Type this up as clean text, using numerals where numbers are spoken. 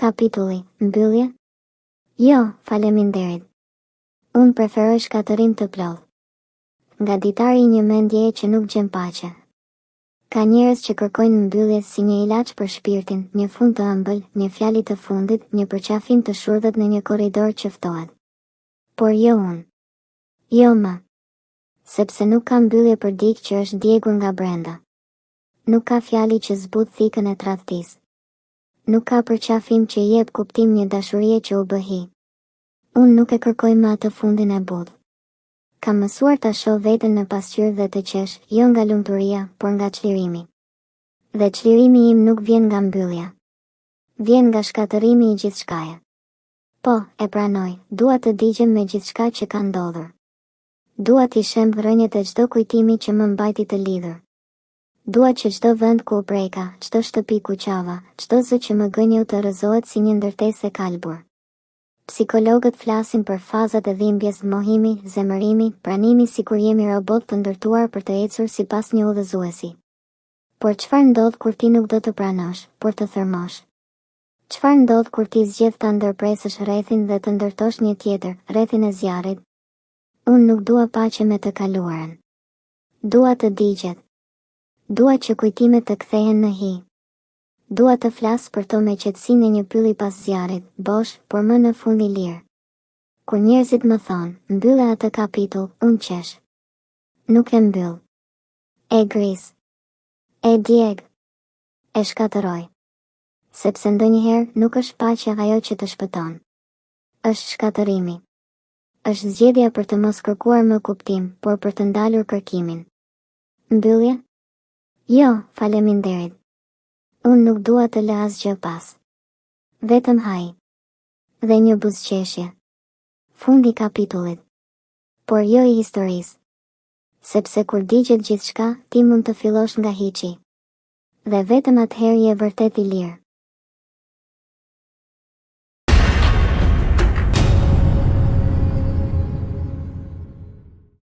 Kapitulli, mbyllje? Jo, faleminderit. Unë preferoj shkatërim të plodh. Nga ditari një mendje që nuk gjen paqe. Ka njerëz që kërkojnë mbyllje si një ilaç për shpirtin, një fund të ëmbël, një fjalë të fundit, një përqafim të shurdhët në një korridor që ftohet. Por jo unë. Jo më. Sepse nuk ka mbyllje për dikë që është djegur nga brenda. Nuk ka fjali që zbut thikën e tradhtisë. Nuk ka përqafim që jep kuptim një dashurie që u bëhi. Unë nuk e kërkoj më atë fundin e botë. Kam mësuar ta shoh veten në pasqyrë dhe të qesh, jo nga lumturia, por nga çlirimi. Dhe çlirimi im nuk vjen nga mbyllja. Vjen nga shkatërimi i gjithçkaje. Po, e pranoj, dua të digjem me gjithçka që ka ndodhur. Dua t'i shemb rënjet e çdo kujtimi që më mbajti të lidhur. Dua që çdo vend ku u preka, çdo shtëpi ku qava, çdo zë që më gënjeu të rrëzohet si një ndërtesë e kalbur. Psikologët flasin për fazat e dhimbjes, mohimi, zemërimi, pranimi sikur jemi robot të ndërtuar për të ecur sipas një udhëzuesi. Por çfarë ndodh kur ti nuk do të pranosh, por të thërmosh? Çfarë ndodh kur ti zgjedh ta ndërpresësh rrethin dhe të ndërtosh një tjetër, rrethin e zjarrit? Unë nuk dua paqe me të kaluarën. Dua të digjet. Dua që kujtimet të kthehen në hi. Dua të flas për to me qetësinë e një pylli pas zjarrit, bosh, por më në fund i lirë. Kur njerëzit më thonë, mbylle atë kapitull, unë qesh. Nuk e mbyll. E gris. E djeg. E shkatëroj. Sepse ndonjëherë nuk është paqja ajo që të shpëton. Është shkatërimi. Është zgjedhja për të mos kërkuar më kuptim, por për të ndalur kërkimin. Mbyllje? Jo, faleminderit. Unë nuk dua të lë asgjë pas. Vetëm haj. Dhe një buzëqeshje. Fundi i kapitullit. Por jo i historisë. Sepse kur digjet gjithçka, ti mund të fillosh nga hiçi. Dhe vetëm atëherë je vërtet i lirë.